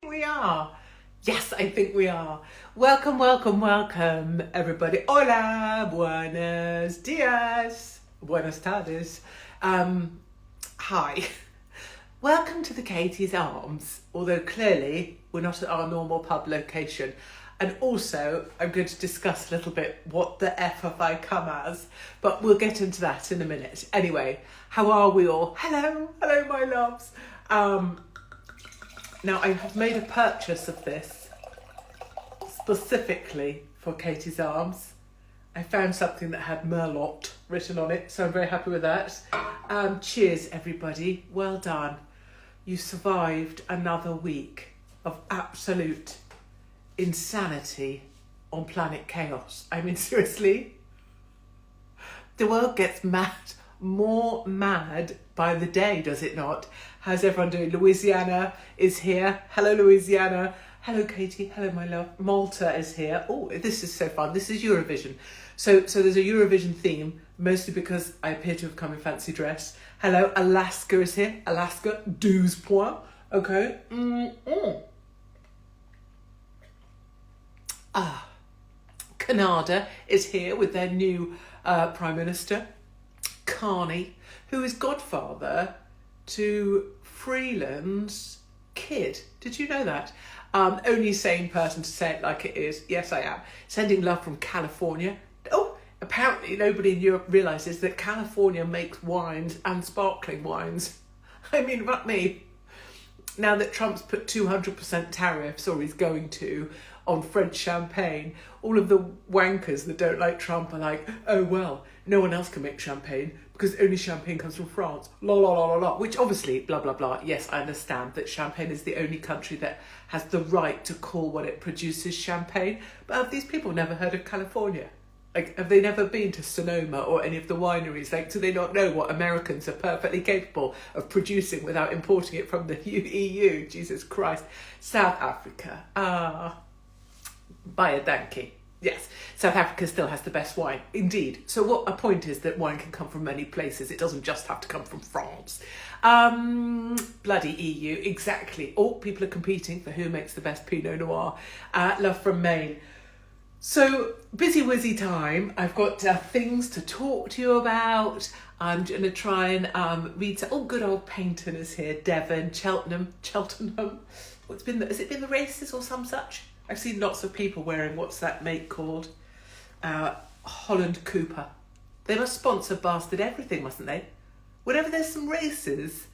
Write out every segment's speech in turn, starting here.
We are. Yes, I think we are. Welcome, welcome, welcome, everybody. Hola, buenos dias, buenas tardes. Hi. Welcome to the Katie's Arms, although clearly we're not at our normal pub location. And also, I'm going to discuss a little bit what the F have I come as, but we'll get into that in a minute. Anyway, how are we all? Hello, my loves. Now, I have made a purchase of this specifically for Katie's Arms. I found something that had Merlot written on it, so I'm very happy with that. Cheers, everybody. Well done. You survived another week of absolute insanity on Planet Chaos. I mean, seriously, the world gets mad, more mad by the day, does it not? How's everyone doing? Louisiana is here. Hello, Louisiana. Hello, Katie. Hello, my love. Malta is here. Oh, this is so fun. This is Eurovision. So there's a Eurovision theme, mostly because I appear to have come in fancy dress. Hello, Alaska is here. Alaska, 12 points. Okay. Canada is here with their new Prime Minister, Carney, who is godfather to Freeland's kid. Did you know that? Only sane person to say it like it is. Yes, I am. Sending love from California. Oh, apparently nobody in Europe realises that California makes wines and sparkling wines. I mean, fuck me. Now that Trump's put 200% tariffs, or he's going to, on French champagne, all of the wankers that don't like Trump are like, oh well, no one else can make champagne because only champagne comes from France. La la la la la. Which obviously, blah blah blah. Yes, I understand that champagne is the only country that has the right to call what it produces champagne. But have these people never heard of California? Like, have they never been to Sonoma or any of the wineries? Like, do they not know what Americans are perfectly capable of producing without importing it from the EU? Jesus Christ. South Africa. Buy a donkey. Yes, South Africa still has the best wine. Indeed. So what a point is that wine can come from many places. It doesn't just have to come from France. Bloody EU. Exactly. All people are competing for who makes the best Pinot Noir. Love from Maine. So, busy wizzy time. I've got things to talk to you about. I'm going to try and read some... Oh, good old Paynton is here. Devon, Cheltenham. Has it been the races or some such? I've seen lots of people wearing, what's that make called? Holland Cooper. They must sponsor bastard everything, mustn't they? Whenever there's some races.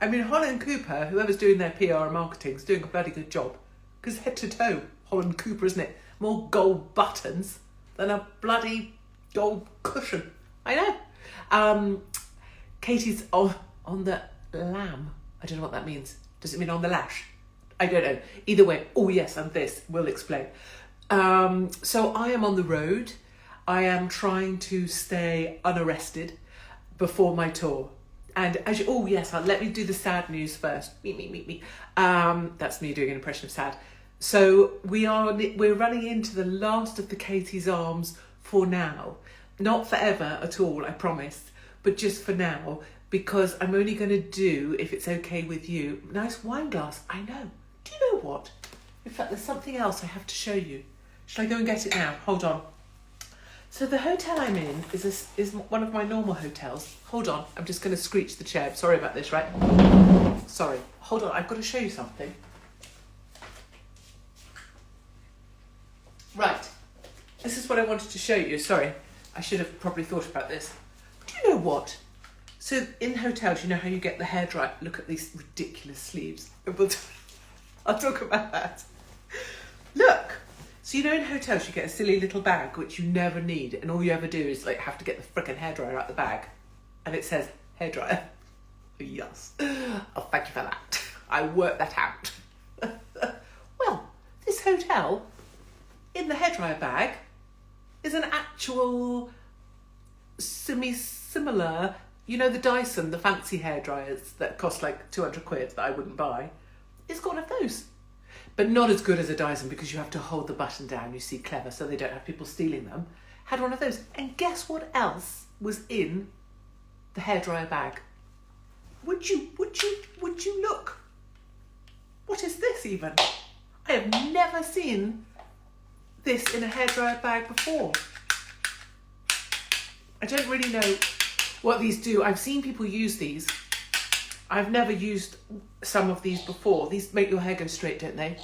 I mean, Holland Cooper, whoever's doing their PR and marketing, is doing a bloody good job. Because head to toe, Holland Cooper, isn't it? More gold buttons than a bloody gold cushion. I know. Katie's on the lamb. I don't know what that means. Does it mean on the lash? I don't know. Either way. Oh yes, and this. We'll explain. So I am on the road. I am trying to stay unarrested before my tour. And as you... Oh yes, let me do the sad news first. Me. That's me doing an impression of sad. So we're running into the last of the Katie's Arms for now. Not forever at all, I promise, but just for now, because I'm only going to do, if it's okay with you, nice wine glass. I know. Do you know what? In fact, there's something else I have to show you. Should I go and get it now? Hold on. So the hotel I'm in is one of my normal hotels. Hold on. I'm just going to screech the chair. Sorry about this, right? Sorry. Hold on. I've got to show you something. Right, this is what I wanted to show you. Sorry, I should have probably thought about this. Do you know what? So in hotels, you know how you get the hairdryer? Look at these ridiculous sleeves. I'll talk about that. Look, so you know in hotels you get a silly little bag which you never need, and all you ever do is like have to get the frickin' hairdryer out the bag, and it says hairdryer. Yes. Oh, thank you for that. I worked that out. Well, this hotel, in the hairdryer bag, is an actual similar, you know the Dyson, the fancy hairdryers that cost like 200 quid that I wouldn't buy. It's got one of those. But not as good as a Dyson because you have to hold the button down, you see, clever, so they don't have people stealing them. Had one of those. And guess what else was in the hairdryer bag? Would you look? What is this even? I have never seen this in a hairdryer bag before. I don't really know what these do. I've seen people use these. I've never used some of these before. These make your hair go straight, don't they?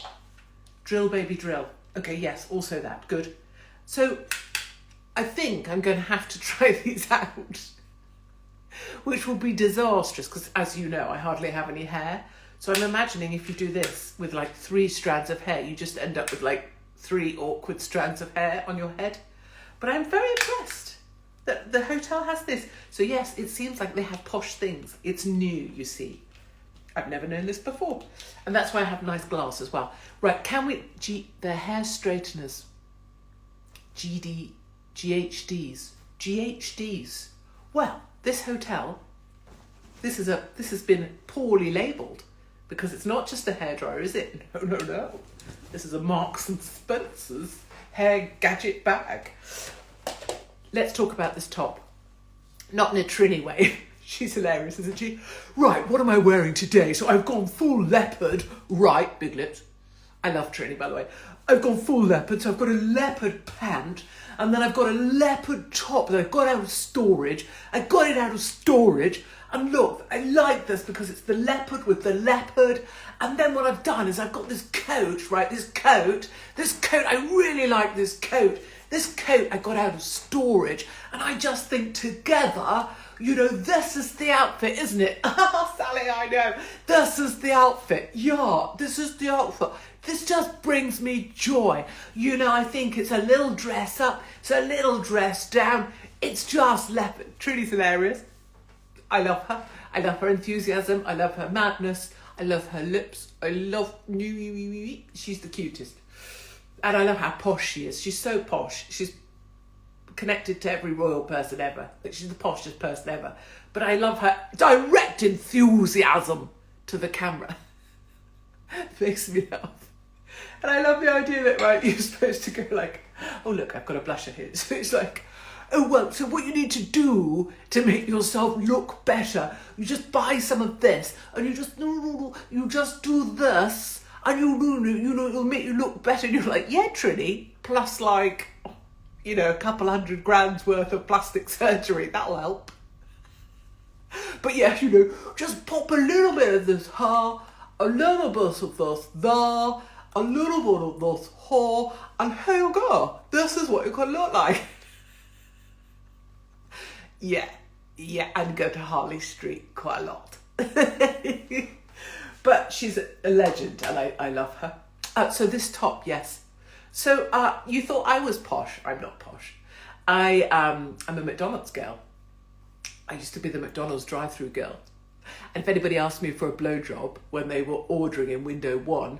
Drill, baby, drill. Okay, yes, also that. Good. So I think I'm going to have to try these out, which will be disastrous because, as you know, I hardly have any hair. So I'm imagining if you do this with like 3 strands of hair, you just end up with like 3 awkward strands of hair on your head. But I'm very impressed that the hotel has this. So yes, it seems like they have posh things. It's new, you see. I've never known this before. And that's why I have nice glass as well. Right, can we... the hair straighteners. GHDs. Well, this hotel, this has been poorly labelled because it's not just a hairdryer, is it? No. This is a Marks and Spencer's hair gadget bag. Let's talk about this top. Not in a Trini way. She's hilarious, isn't she? Right, what am I wearing today? So I've gone full leopard. Right, big lips. I love Trini, by the way. I've gone full leopard, so I've got a leopard pant, and then I've got a leopard top that I got out of storage. And look, I like this because it's the leopard with the leopard. And then what I've done is I've got this coat, right? This coat, I really like this coat. This coat I got out of storage, and I just think together, you know, this is the outfit, isn't it? Sally, I know. This is the outfit. Yeah, this is the outfit. This just brings me joy. You know, I think it's a little dress up, it's a little dress down. It's just leopard. Trini's hilarious. I love her. I love her enthusiasm. I love her madness. I love her lips. She's the cutest. And I love how posh she is. She's so posh. She's connected to every royal person ever. She's the poshest person ever. But I love her direct enthusiasm to the camera. It makes me laugh. And I love the idea that, right, you're supposed to go like, oh, look, I've got a blusher here. So it's like, oh, well, so what you need to do to make yourself look better, you just buy some of this and you just do this. And it'll make you look better. And you're like, yeah, Trini, plus like, you know, a couple $100,000 worth of plastic surgery. That'll help. But yeah, you know, just pop a little bit of this here, a little bit of this there, a little bit of this here, and here you go. This is what you can look like. Yeah, and go to Harley Street quite a lot. But she's a legend, and I love her. So this top, yes. So you thought I was posh. I'm not posh. I'm a McDonald's girl. I used to be the McDonald's drive-through girl. And if anybody asked me for a blowjob when they were ordering in window 1,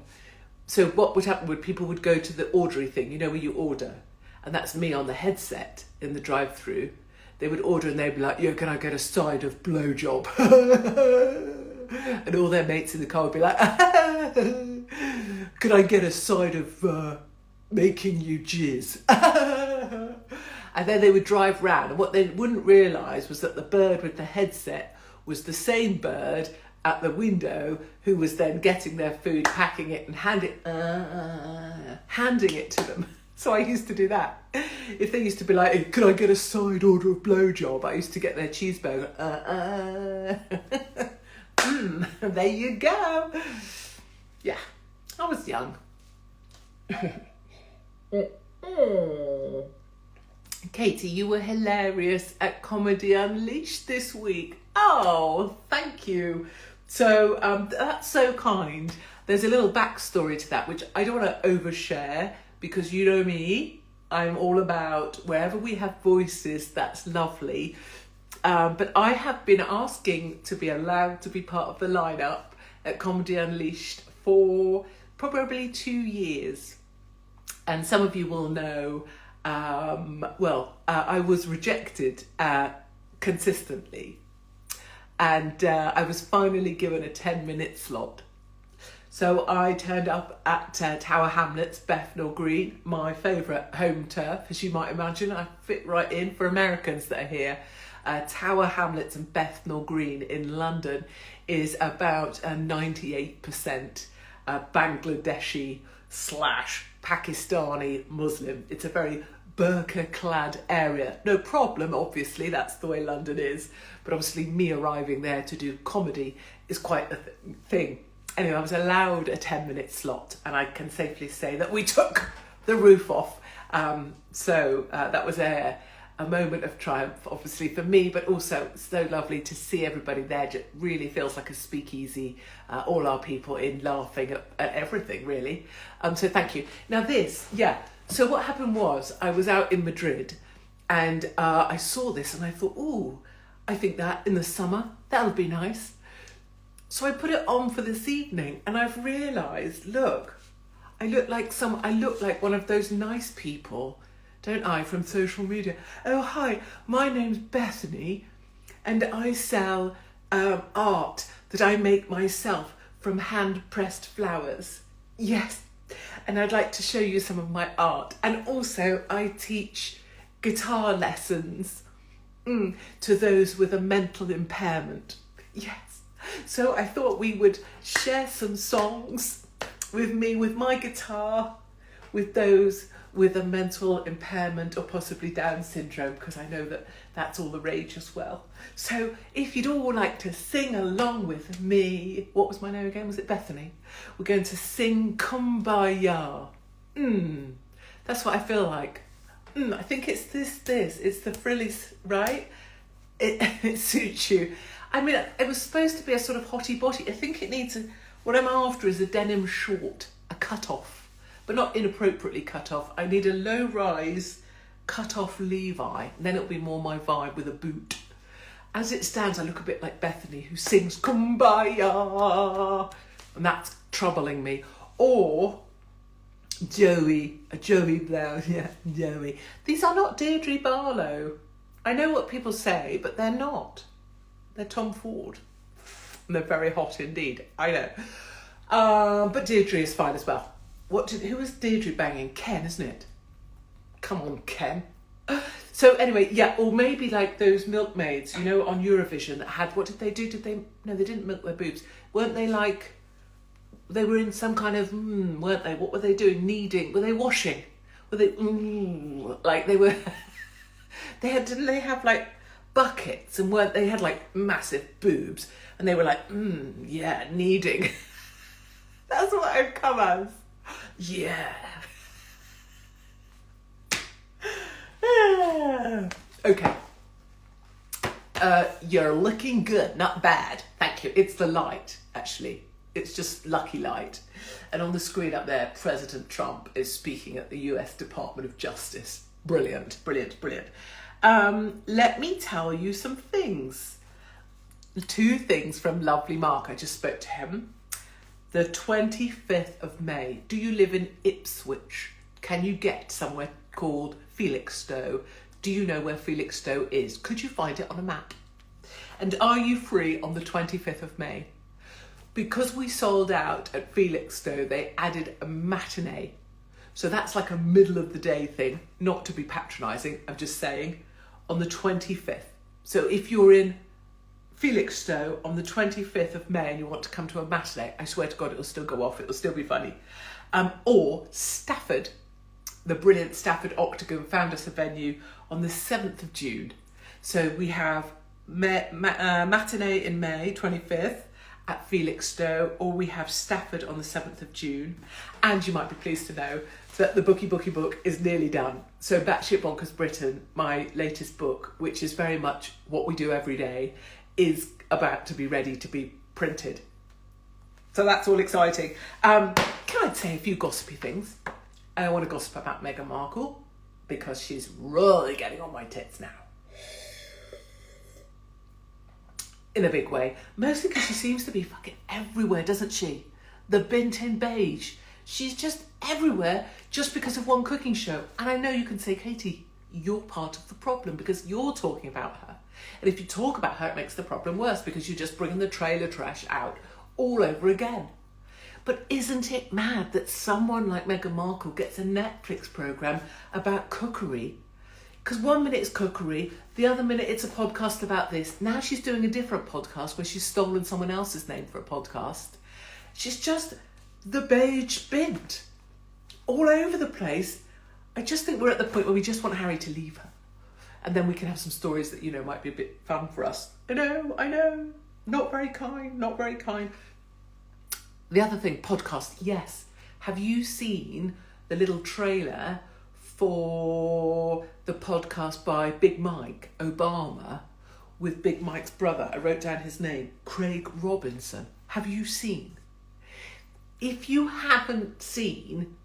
so what would happen would people would go to the ordery thing, you know, where you order, and that's me on the headset in the drive-through. They would order and they'd be like, "Yo, can I get a side of blowjob?" And all their mates in the car would be like, "Could I get a side of making you jizz?" And then they would drive round, and what they wouldn't realise was that the bird with the headset was the same bird at the window who was then getting their food, packing it and handing it to them. So I used to do that. If they used to be like, "Hey, could I get a side order of blowjob?" I used to get their cheeseburger. There you go. Yeah, I was young. Katie, you were hilarious at Comedy Unleashed this week. Oh, thank you. So that's so kind. There's a little backstory to that, which I don't want to overshare, because you know me, I'm all about wherever we have voices, that's lovely. But I have been asking to be allowed to be part of the lineup at Comedy Unleashed for probably 2 years. And some of you will know, I was rejected consistently. And I was finally given a 10-minute slot. So I turned up at Tower Hamlets, Bethnal Green, my favourite home turf, as you might imagine. I fit right in for Americans that are here. Tower Hamlets and Bethnal Green in London is about 98% Bangladeshi / Pakistani Muslim. It's a very burqa-clad area. No problem, obviously, that's the way London is. But obviously me arriving there to do comedy is quite a thing. Anyway, I was allowed a 10-minute slot, and I can safely say that we took the roof off. So that was a moment of triumph, obviously, for me, but also so lovely to see everybody there. It really feels like a speakeasy, all our people in laughing at everything, really. So thank you. Now so what happened was I was out in Madrid and I saw this and I thought, ooh, I think that in the summer, that would be nice. So I put it on for this evening and I've realised, look, I look like one of those nice people, don't I, from social media. Oh, hi, my name's Bethany and I sell art that I make myself from hand-pressed flowers. Yes, and I'd like to show you some of my art. And also I teach guitar lessons to those with a mental impairment. Yes. So I thought we would share some songs with me, with my guitar, with those with a mental impairment or possibly Down syndrome, because I know that that's all the rage as well. So if you'd all like to sing along with me, what was my name again? Was it Bethany? We're going to sing Kumbaya. That's what I feel like. I think it's this. It's the frillies, right? It suits you. I mean, it was supposed to be a sort of hotty botty. I think it needs what I'm after is a denim short, a cut off, but not inappropriately cut off. I need a low rise cut off Levi, and then it'll be more my vibe with a boot. As it stands, I look a bit like Bethany, who sings Kumbaya, and that's troubling me. Or Joey Blow, Joey. These are not Deirdre Barlow. I know what people say, but they're not. They're Tom Ford. And they're very hot indeed, I know. But Deirdre is fine as well. Who was Deirdre banging? Ken, isn't it? Come on, Ken. So anyway, or maybe like those milkmaids, on Eurovision that had, what did they do? No, they didn't milk their boobs. Weren't they like, they were in some kind of, weren't they? What were they doing? Kneading? Were they washing? Were they, like they were, didn't they have like buckets and they had like massive boobs and they were like, kneading. That's what I've come as. Yeah. Okay. You're looking good, not bad. Thank you. It's the light, actually. It's just lucky light. And on the screen up there, President Trump is speaking at the US Department of Justice. Brilliant, brilliant, brilliant. Let me tell you some things. 2 things from lovely Mark. I just spoke to him. The 25th of May. Do you live in Ipswich? Can you get somewhere called Felixstowe? Do you know where Felixstowe is? Could you find it on a map? And are you free on the 25th of May? Because we sold out at Felixstowe, they added a matinee. So that's like a middle of the day thing, not to be patronising, I'm just saying, on the 25th. So if you're in Felixstowe on the 25th of May and you want to come to a matinee, I swear to God, it'll still go off, it'll still be funny. Or Stafford, the brilliant Stafford Octagon found us a venue on the 7th of June. So we have matinee in May, 25th, at Felixstowe, or we have Stafford on the 7th of June. And you might be pleased to know that the bookie book is nearly done. So Batshit Bonkers Britain, my latest book, which is very much what we do every day, is about to be ready to be printed. So that's all exciting. Can I say a few gossipy things? I want to gossip about Meghan Markle because she's really getting on my tits now. In a big way. Mostly because she seems to be fucking everywhere, doesn't she? The Bintin Beige. She's just everywhere just because of one cooking show. And I know you can say, Katie, you're part of the problem because you're talking about her. And if you talk about her, it makes the problem worse because you're just bringing the trailer trash out all over again. But isn't it mad that someone like Meghan Markle gets a Netflix programme about cookery? Because one minute it's cookery, the other minute it's a podcast about this. Now she's doing a different podcast where she's stolen someone else's name for a podcast. She's just the beige bint all over the place. I just think we're at the point where we just want Harry to leave her. And then we can have some stories that, might be a bit fun for us. I know. Not very kind. The other thing, podcast, yes. Have you seen the little trailer for the podcast by Big Mike Obama with Big Mike's brother? I wrote down his name, Craig Robinson. Have you seen? If you haven't seen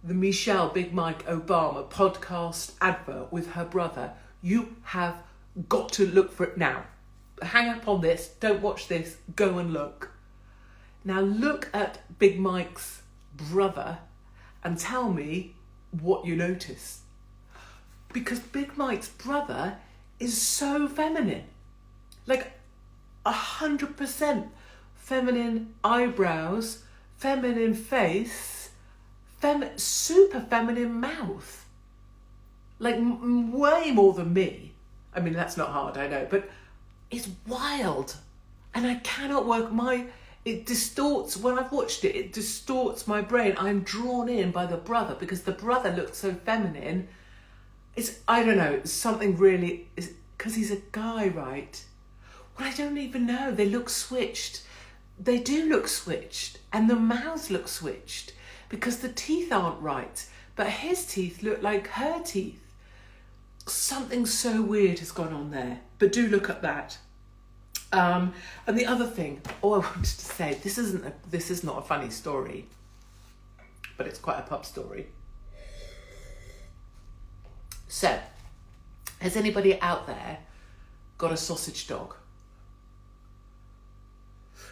the Michelle Big Mike Obama podcast advert with her brother, you have got to look for it now. Hang up on this, don't watch this, go and look. Now look at Big Mike's brother and tell me what you notice. Because Big Mike's brother is so feminine. Like 100% feminine eyebrows, feminine face, super feminine mouth. Like way more than me. I mean, that's not hard, I know, but it's wild. And I cannot work it distorts, when I've watched it, it distorts my brain. I'm drawn in by the brother because the brother looks so feminine. I don't know, it's something really, because he's a guy, right? Well, I don't even know. They look switched. They do look switched. And the mouths look switched because the teeth aren't right. But his teeth look like her teeth. Something so weird has gone on there. But do look at that. And the other thing, I wanted to say, this is not a funny story, but it's quite a pup story. So, has anybody out there got a sausage dog?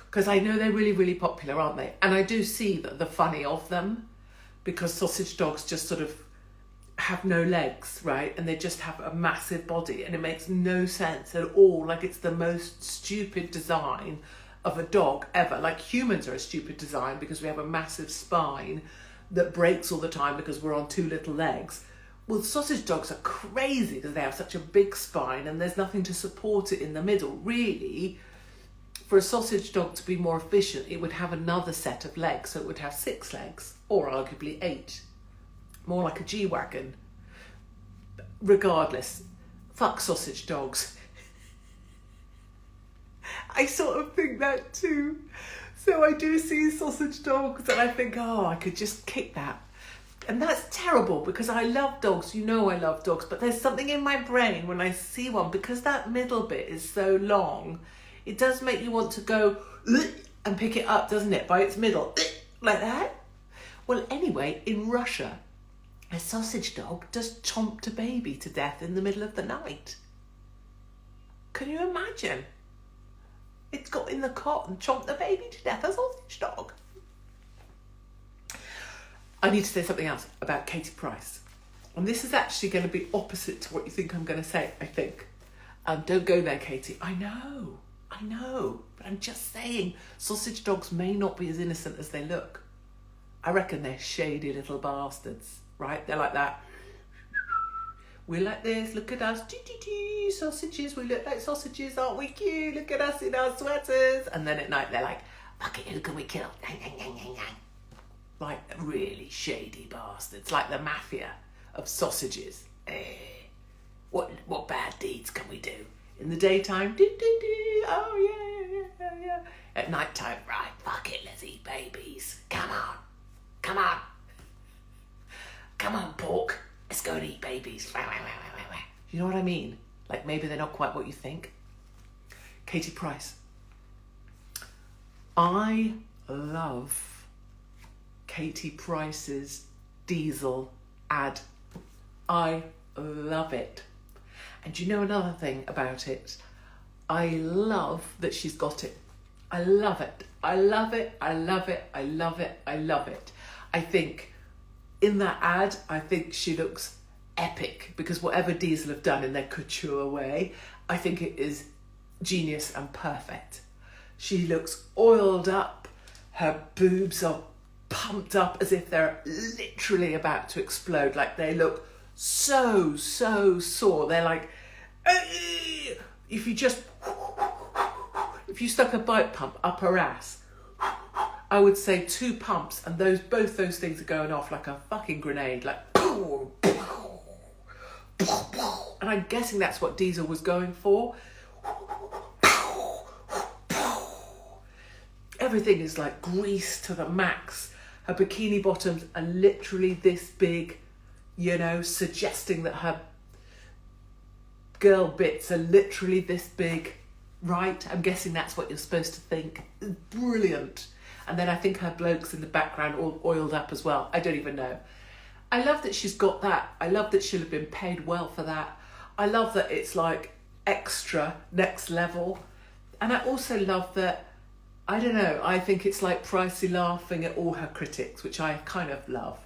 Because I know they're really, really popular, aren't they? And I do see the funny of them, because sausage dogs just sort of have no legs, right? And they just have a massive body, and it makes no sense at all. Like, it's the most stupid design of a dog ever. Like, humans are a stupid design because we have a massive spine that breaks all the time because we're on two little legs. Well, sausage dogs are crazy because they have such a big spine and there's nothing to support it in the middle. Really, for a sausage dog to be more efficient, it would have another set of legs. So it would have 6 legs, or arguably 8. More like a G-Wagon. Regardless, fuck sausage dogs. I sort of think that too. So I do see sausage dogs and I think, I could just kick that. And that's terrible because I love dogs. I love dogs. But there's something in my brain when I see one, because that middle bit is so long, it does make you want to go and pick it up, doesn't it? By its middle, like that. Well, anyway, in Russia, a sausage dog just chomped a baby to death in the middle of the night. Can you imagine? It's got in the cot and chomped the baby to death, a sausage dog. I need to say something else about Katie Price. And this is actually going to be opposite to what you think I'm going to say, I think. Don't go there, Katie. I know. But I'm just saying, sausage dogs may not be as innocent as they look. I reckon they're shady little bastards, right? They're like that. We're like this, look at us, sausages, we look like sausages, aren't we cute? Look at us in our sweaters. And then at night they're like, fuck it, who can we kill? Like really shady bastards, like the mafia of sausages. What bad deeds can we do? In the daytime, oh yeah. At night time, right, fuck it, let's eat babies. Come on, pork. Let's go and eat babies. You know what I mean? Like, maybe they're not quite what you think. Katie Price. I love Katie Price's Diesel ad. I love it. And you know another thing about it? I love that she's got it. I love it. I think in that ad, I think she looks epic, because whatever Diesel have done in their couture way, I think it is genius and perfect. She looks oiled up. Her boobs are pumped up as if they're literally about to explode. Like, they look so sore. They're like, if you stuck a bike pump up her ass I would say 2 pumps, and both those things are going off like a fucking grenade, like and I'm guessing that's what Diesel was going for. Everything is like greased to the max. Her bikini bottoms are literally this big, suggesting that her girl bits are literally this big, right? I'm guessing that's what you're supposed to think. Brilliant. And then I think her bloke's in the background all oiled up as well. I don't even know. I love that she's got that. I love that she'll have been paid well for that. I love that it's like extra, next level. And I also love that, I don't know, I think it's like Pricey laughing at all her critics, which I kind of love.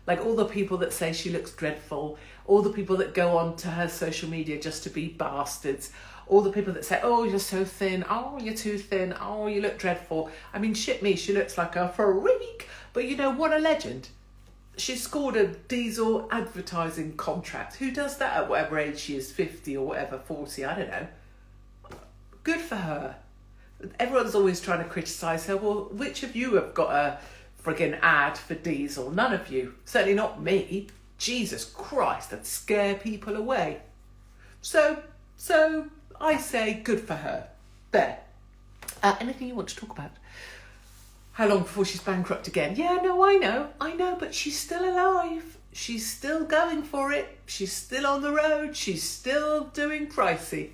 Like all the people that say she looks dreadful, all the people that go on to her social media just to be bastards, all the people that say, oh, you're so thin, oh, you're too thin, oh, you look dreadful. I mean, shit me, she looks like a freak. But what a legend. She scored a Diesel advertising contract. Who does that at whatever age she is, 50 or whatever, 40, I don't know. Good for her. Everyone's always trying to criticise her. Well, which of you have got a friggin' ad for Diesel? None of you. Certainly not me. Jesus Christ, that'd scare people away. So I say good for her. There. Anything you want to talk about? How long before she's bankrupt again? Yeah, no, I know, but she's still alive. She's still going for it. She's still on the road. She's still doing Pricey.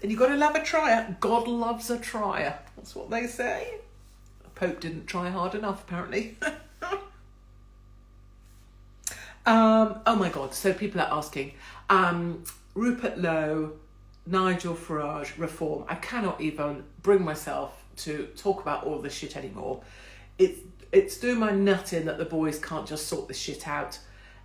And you've got to love a trier. God loves a trier. That's what they say. The Pope didn't try hard enough, apparently. Oh my God. So people are asking, Rupert Lowe, Nigel Farage, reform. I cannot even bring myself to talk about all this shit anymore. It's doing my nut in that the boys can't just sort this shit out.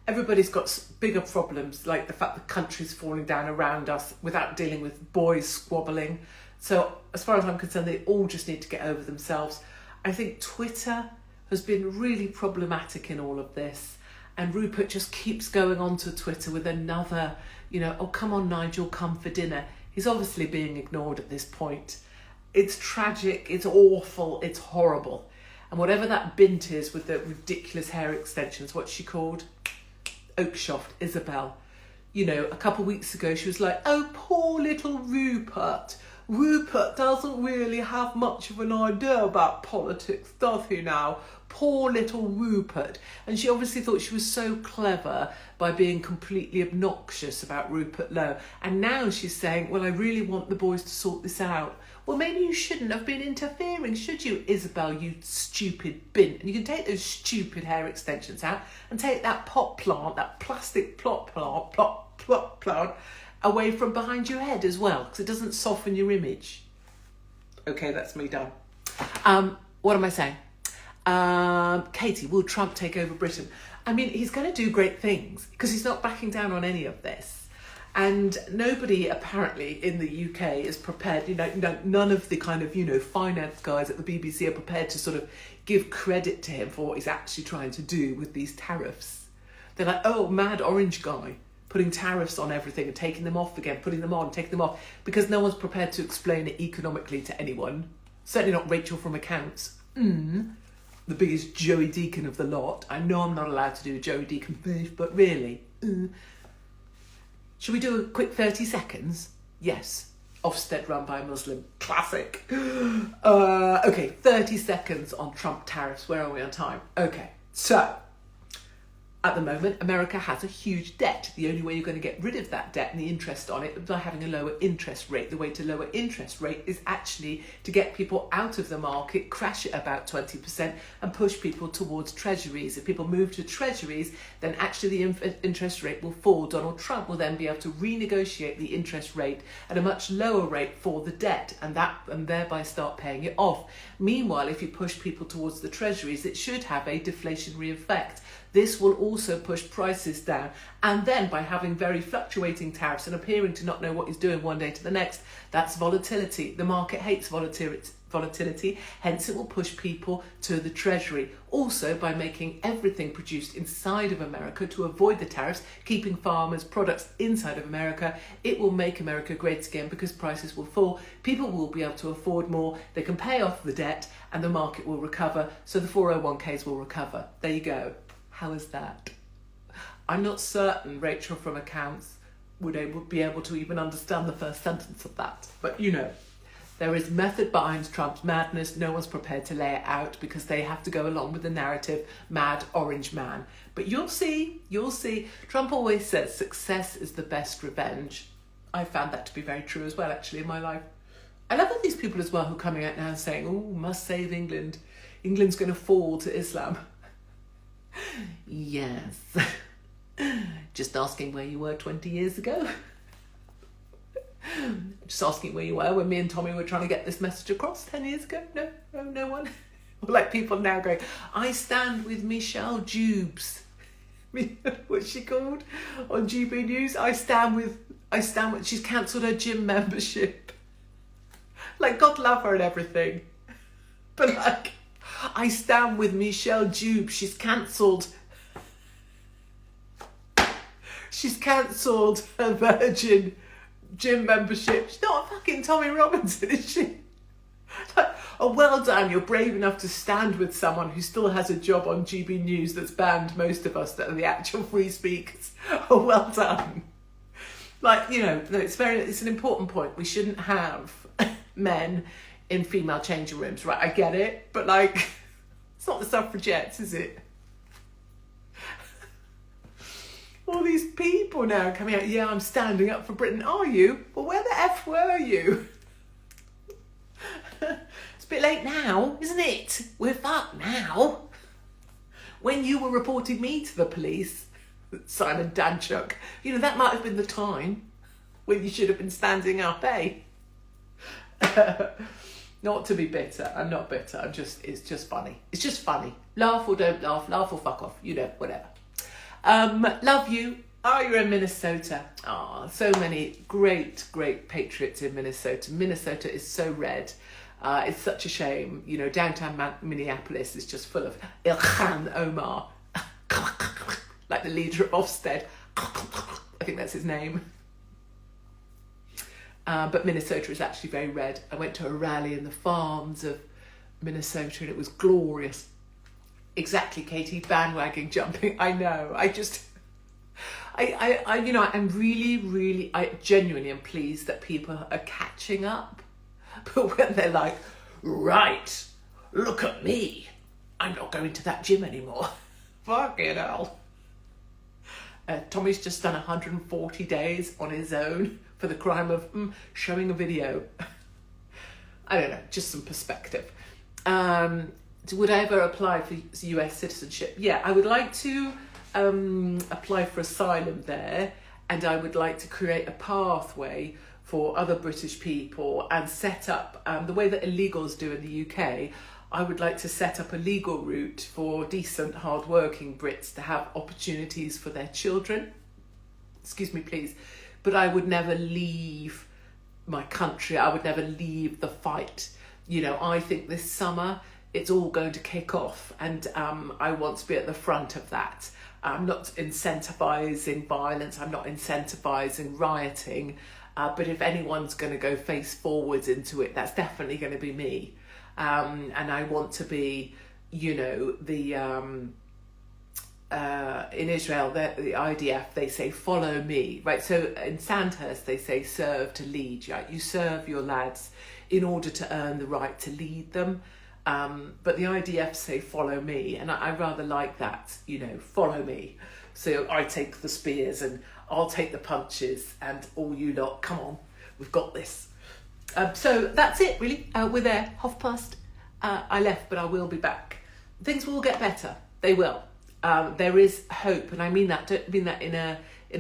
Everybody's got bigger problems, like the fact the country's falling down around us without dealing with boys squabbling. So as far as I'm concerned, they all just need to get over themselves. I think Twitter has been really problematic in all of this. And Rupert just keeps going onto Twitter with another, oh, come on, Nigel, come for dinner. He's obviously being ignored at this point. It's tragic, it's awful, it's horrible. And whatever that bint is with the ridiculous hair extensions, what's she called? Oakshoft, Isabel. A couple of weeks ago she was like, oh, poor little Rupert. Rupert doesn't really have much of an idea about politics, does he now? Poor little Rupert. And she obviously thought she was so clever by being completely obnoxious about Rupert Lowe. And now she's saying, well, I really want the boys to sort this out. Well, maybe you shouldn't have been interfering, should you, Isabel, you stupid bint? And you can take those stupid hair extensions out and take that pot plant, that plastic plot plant, away from behind your head as well, because it doesn't soften your image. Okay, that's me done. What am I saying? Katie, will Trump take over Britain? I mean, he's going to do great things because he's not backing down on any of this. And nobody apparently in the UK is prepared, none of the kind of, finance guys at the BBC are prepared to sort of give credit to him for what he's actually trying to do with these tariffs. They're like, oh, mad orange guy putting tariffs on everything and taking them off again, putting them on, taking them off, because no one's prepared to explain it economically to anyone. Certainly not Rachel from accounts. The biggest Joey Deacon of the lot. I know I'm not allowed to do a Joey Deacon beef, but really. Should we do a quick 30 seconds? Yes. Ofsted run by a Muslim. Classic. Okay, 30 seconds on Trump tariffs. Where are we on time? Okay, so at the moment, America has a huge debt. The only way you're going to get rid of that debt and the interest on it is by having a lower interest rate. The way to lower interest rate is actually to get people out of the market, crash it about 20% and push people towards treasuries. If people move to treasuries, then actually the interest rate will fall. Donald Trump will then be able to renegotiate the interest rate at a much lower rate for the debt and thereby start paying it off. Meanwhile, if you push people towards the treasuries, it should have a deflationary effect. This will also push prices down. And then by having very fluctuating tariffs and appearing to not know what he's doing one day to the next, that's volatility. The market hates volatility, hence it will push people to the Treasury. Also, by making everything produced inside of America to avoid the tariffs, keeping farmers' products inside of America, it will make America great again because prices will fall, people will be able to afford more, they can pay off the debt, and the market will recover, so the 401ks will recover. There you go. How is that? I'm not certain Rachel from accounts would be able to even understand the first sentence of that, but you know. There is method behind Trump's madness. No one's prepared to lay it out because they have to go along with the narrative, mad orange man. But you'll see. Trump always says success is the best revenge. I found that to be very true as well, actually, in my life. I love all these people as well who are coming out now saying, oh, must save England. England's going to fall to Islam. Yes. Just asking where you were 20 years ago. Just asking where you were when me and Tommy were trying to get this message across 10 years ago. No one. Like people now going, I stand with Michelle Jubes. What's she called on GB News? I stand with, she's cancelled her gym membership. Like, God love her and everything. But like, I stand with Michelle Jubes. She's cancelled her Virgin gym membership. She's not a fucking Tommy Robinson, is she? Like, oh, well done, you're brave enough to stand with someone who still has a job on GB News that's banned most of us that are the actual free speakers. Oh, well done. Like, you know, it's an important point. We shouldn't have men in female changing rooms, right? I get it, but like, it's not the suffragettes, is it? All these people now coming out, yeah, I'm standing up for Britain. Are you? Well, where the F were you? It's a bit late now, isn't it? We're fucked now. When you were reporting me to the police, Simon Danchuk, you know, that might have been the time when you should have been standing up, eh? Not to be bitter. I'm not bitter. It's just funny. It's just funny. Laugh or don't laugh. Laugh or fuck off. You know, whatever. Love you. Oh, you're in Minnesota. Oh, so many great patriots in Minnesota. Minnesota is so red. It's such a shame. You know, downtown Minneapolis is just full of Ilhan Omar. Like the leader of Ofsted. I think that's his name. But Minnesota is actually very red. I went to a rally in the farms of Minnesota and it was glorious. Exactly, Katie, bandwagon jumping. I know. I you know, I'm really, I genuinely am pleased that people are catching up. But when they're like, right, look at me, I'm not going to that gym anymore. Fucking hell. Tommy's just done 140 days on his own for the crime of showing a video. I don't know, just some perspective. Would I ever apply for US citizenship? Yeah, I would like to apply for asylum there, and I would like to create a pathway for other British people and set up, the way that illegals do in the UK, I would like to set up a legal route for decent, hard-working Brits to have opportunities for their children. Excuse me, please. But I would never leave my country. I would never leave the fight. You know, I think this summer it's all going to kick off, and I want to be at the front of that. I'm not incentivising violence. I'm not incentivising rioting. But if anyone's going to go face forwards into it, that's definitely going to be me. And I want to be, you know, the in Israel, the IDF, they say, follow me, right? So in Sandhurst, they say, serve to lead. Right? You serve your lads in order to earn the right to lead them. But the IDF say, follow me. And I rather like that, you know, follow me. So I take the spears and I'll take the punches, and all you lot, come on, we've got this. So that's it, really. We're there, past. I left, but I will be back. Things will get better. They will. There is hope, and I mean that. Don't mean that in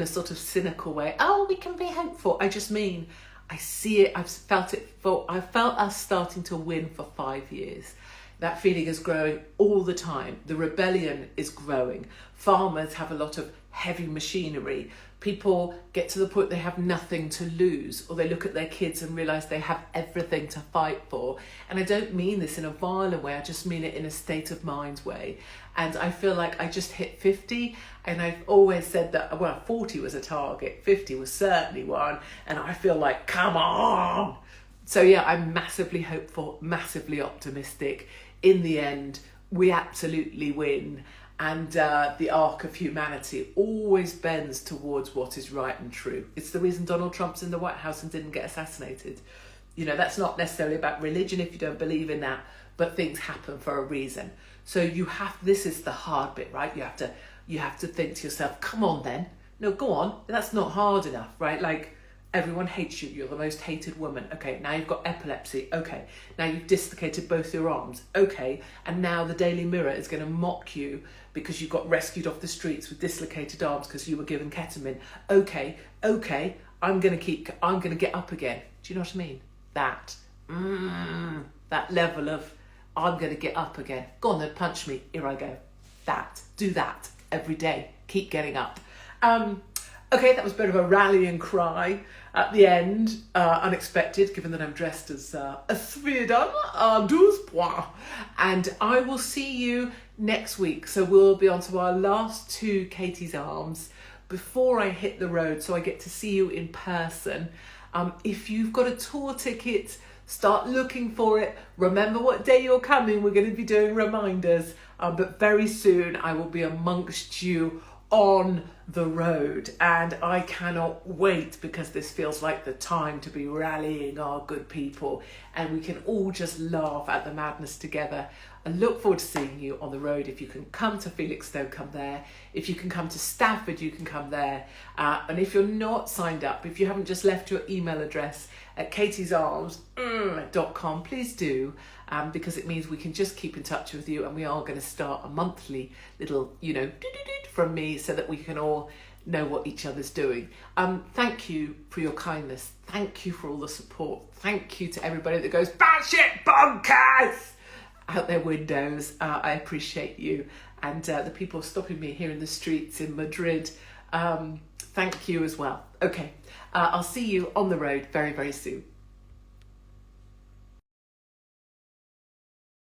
a sort of cynical way. Oh, we can be hopeful. I just mean I see it. I've felt it. I've felt us starting to win for 5 years. That feeling is growing all the time. The rebellion is growing. Farmers have a lot of heavy machinery. People get to the point they have nothing to lose, or they look at their kids and realise they have everything to fight for. And I don't mean this in a violent way, I just mean it in a state of mind way. And I feel like I just hit 50, and I've always said that, well, 40 was a target, 50 was certainly one, and I feel like, come on! So yeah, I'm massively hopeful, massively optimistic. In the end, we absolutely win. And the arc of humanity always bends towards what is right and true. It's the reason Donald Trump's in the White House and didn't get assassinated. You know, that's not necessarily about religion if you don't believe in that, but things happen for a reason. So this is the hard bit, right? You have to think to yourself, come on then. No, go on. That's not hard enough, right? Like, everyone hates you. You're the most hated woman. Okay, now you've got epilepsy. Okay, now you've dislocated both your arms. Okay, and now the Daily Mirror is going to mock you because you got rescued off the streets with dislocated arms because you were given ketamine. Okay, I'm going to get up again. Do you know what I mean? That level of, I'm going to get up again. Go on then, punch me. Here I go. Do that every day. Keep getting up. Okay, that was a bit of a rallying cry at the end, unexpected, given that I'm dressed as a Sweden, 12 points. And I will see you next week. So we'll be on to our last two Katie's Arms before I hit the road, so I get to see you in person. If you've got a tour ticket, start looking for it. Remember what day you're coming. We're going to be doing reminders, but very soon I will be amongst you on the road, and I cannot wait, because this feels like the time to be rallying our good people, and we can all just laugh at the madness together. I look forward to seeing you on the road. If you can come to Felixstowe, come there. If you can come to Stafford, you can come there. And if you're not signed up, if you haven't just left your email address at katiesarms.com, please do, because it means we can just keep in touch with you, and we are going to start a monthly little, from me, so that we can all know what each other's doing. Thank you for your kindness. Thank you for all the support. Thank you to everybody that goes, "Batshit bonkers!" out their windows. I appreciate you. And the people stopping me here in the streets in Madrid, thank you as well. Okay, I'll see you on the road very, very soon.